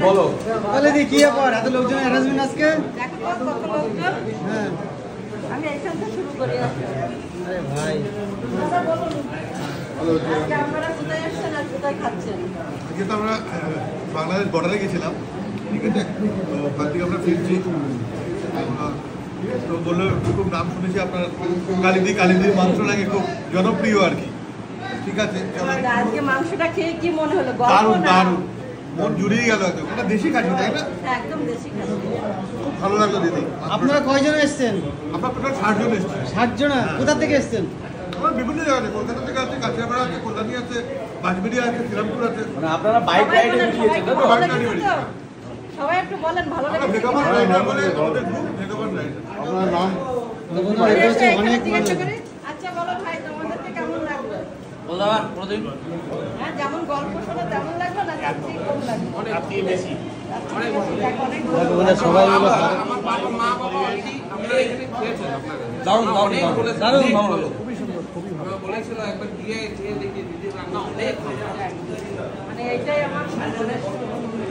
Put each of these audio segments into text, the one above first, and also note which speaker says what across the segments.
Speaker 1: বলো
Speaker 2: তাহলে দি কি ব্যাপার এত লোকজন অ্যারেঞ্জমেন্ট আজকে?
Speaker 3: দেখো কত লোকজন।
Speaker 2: হ্যাঁ
Speaker 3: আমি এইখান থেকে শুরু করি।
Speaker 2: আরে ভাই
Speaker 3: আজকে আপনারা কোথায় আসছেন আর কোথায় খাচ্ছেন?
Speaker 4: আজকে তো আমরা বাংলাদেশ বর্ডারে গেছিলাম, ঠিক আছে, তো ওখান থেকে আমরা ফিরছি। তো বললো খুব নাম শুনেছি আপনার কালিদির মাংস নাকি খুব জনপ্রিয় আর কি, ঠিক আছে।
Speaker 3: আজকে মাংসটা খেয়ে কি মনে হলো?
Speaker 4: দারুণ দারুণ, মন জুড়িয়ে গেল একদম। এটা দেশি খাসি তাই না?
Speaker 3: একদম দেশি খাসি।
Speaker 4: খুব ভালো লাগলো দিদি।
Speaker 2: আপনারা কয়জন এসেছেন?
Speaker 4: আমরা টোটাল 60 জন এসেছি।
Speaker 2: 60 জন? কোথা থেকে এসেছেন?
Speaker 4: আমার বিভিন্ন জায়গা আছে, কলকাতা থেকে আছে, কাছিয়াপাড়া আছে, কল্যাণী আছে, বাঁশবেড়িয়া আছে, শ্রীরামপুর আছে।
Speaker 1: মানে আপনারা বাইক রাইডে বেরিয়েছেন না তো?
Speaker 3: সবাই একটু বলেন ভালো
Speaker 4: আমরা
Speaker 3: লেগেছে।
Speaker 4: ভেগাবান রাইডার বলে আমাদের গ্রুপ, ভেগাবান রাইডার।
Speaker 1: আপনার নাম?
Speaker 2: অনেক
Speaker 3: আচ্ছা বলো ভাই, তোমাদেরকে কেমন লাগলো?
Speaker 1: বলদার প্রদীপ
Speaker 3: হ্যাঁ, যেমন গল্প শোনা তেমন লাগলো না যাচ্ছি কম লাগলো?
Speaker 1: অনেক বেশি।
Speaker 3: অনেক অনেক
Speaker 2: সবাই মিলে
Speaker 5: আমার বাবা মা বাবা কি আমরা এখানে খেয়েছেন আপনারা?
Speaker 1: দারুণ দারুণ দারুণ দারুণ
Speaker 5: খুবই সুন্দর, খুবই ভালো বলেছিল একবার গিয়ে খেয়ে দেখি দিদির রান্না অনেক ভালো।
Speaker 3: মানে এইটাই আমার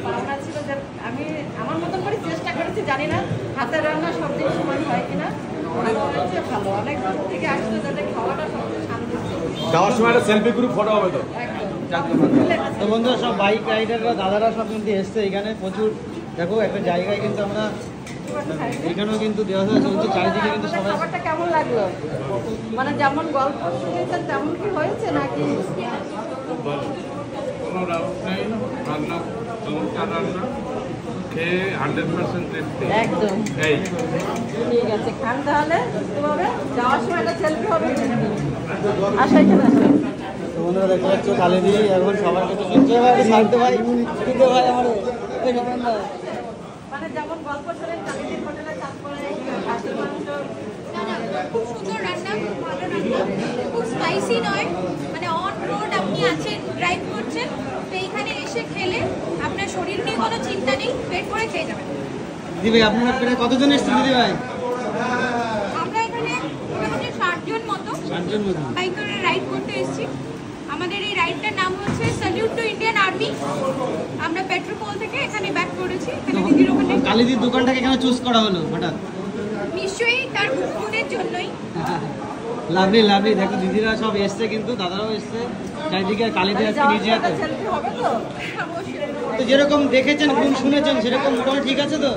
Speaker 3: ভাবনা ছিল যে আমি আমার মতন করে চেষ্টা করেছি, জানি না হাতের রান্না সব দিন সমান হয় কিনা। ভালো হয়েছে, ভালো। অনেক দূর থেকে আসলে যাতে খাওয়াটা সবচেয়ে শান্তি ছিল।
Speaker 1: যাওয়ার সময় একটা সেলফি গ্রুপ ফটো হবে তো।
Speaker 2: তো বন্ধুরা সব বাইক রাইডাররা দাদারা সব কিন্তু এসছে এখানে প্রচুর। দেখো একটা জায়গায় কিন্তু আমরা এখানেও কিন্তু দেওয়া চলছে, চারিদিকে কিন্তু সবাই।
Speaker 3: খাবারটা কেমন লাগলো? মানে যেমন গল্প শুনেছেন তেমন কি হয়েছে নাকি?
Speaker 5: কোনো রাস্তায় রান্না চমৎকার রান্না খেয়ে 100% টেস্টি
Speaker 3: একদম
Speaker 5: এই
Speaker 3: ঠিক আছে, খান তাহলে সুস্থ হবে। যাওয়ার সময় একটা সেলফি হবে কিন্তু। আসো এখানে আসো।
Speaker 2: তো বন্ধুরা দেখতে পাচ্ছ কালিদি এখন সবার কাছে শুনছে ভাই, সারতে ভাই দিতে ভাই আমার
Speaker 3: মানে যেমন গল্প শুনেন কালিদির হোটেলে চাষ করে খাসির মাংস।
Speaker 6: খুব সুন্দর রান্না, খুব ভালো রান্না, খুব স্পাইসি নয়। মানে অন রোড আপনি আছেন, ড্রাইভ করছেন, তো এইখানে এসে খেলে আপনার শরীর নিয়ে কোনো চিন্তা নেই, পেট ভরে খেয়ে যাবেন।
Speaker 2: দিদি ভাই আপনারা প্রায় কতজন এসছেন দিদি ভাই?
Speaker 6: আমরা এখানে মোটামুটি 60 জন মতো
Speaker 2: 60 জন মতো
Speaker 6: বাইক করে রাইড করতে এসেছি। আমাদের এই রাইডটার নাম হচ্ছে স্যালিউট টু ইন্ডিয়ান আর্মি। আমরা পেট্রোপোল থেকে এখানে ব্যাক করেছি। এখানে দিদির ওখানে
Speaker 2: কালিদির দোকানটাকে কেন চুজ করা হলো হঠাৎ?
Speaker 6: নিশ্চয়ই তার গুণের জন্যই।
Speaker 2: Lovely lovely. দেখো দিদিরা সব এসছে, কিন্তু দাদারাও এসছে, চারিদিকে কালিদি আজকে নিজে হাতে।
Speaker 3: সেলফি হবে তো?
Speaker 2: তো যেরকম দেখেছেন গুণ শুনেছেন সেরকম মোটামুটি ঠিক আছে তো?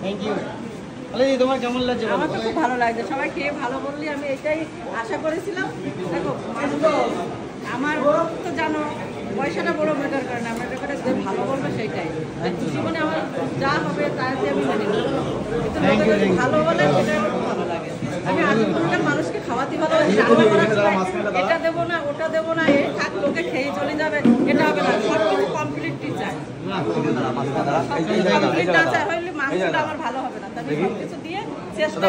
Speaker 2: Thank you. তাহলে তোমার কেমন লাগছে?
Speaker 3: আমার তো খুব ভালো লাগছে, সবাই খেয়ে ভালো বললি, আমি এটাই আশা করেছিলাম। দেখো আমার তো জানো পয়সাটা বড় ম্যাটার করে না, আমার ব্যাপারে যে ভালো বলবে সেটাই। জীবনে আমার যা হবে তা যে আমি জানি না, কিন্তু লোকে যদি ভালো বলে সেটা আমার খুব ভালো লাগে। আমি আজকালকার মানুষকে খাওয়াতে ভালোবাসি, এটা দেবো না ওটা দেবো না, এই থাক লোকে খেয়ে চলে যাবে, এটা হবে না। সব কিছু কমপ্লিটলি চাই, কমপ্লিট না চাই হইলে মাংসটা আমার ভালো হবে না। তাহলে সব কিছু দিয়ে চেষ্টা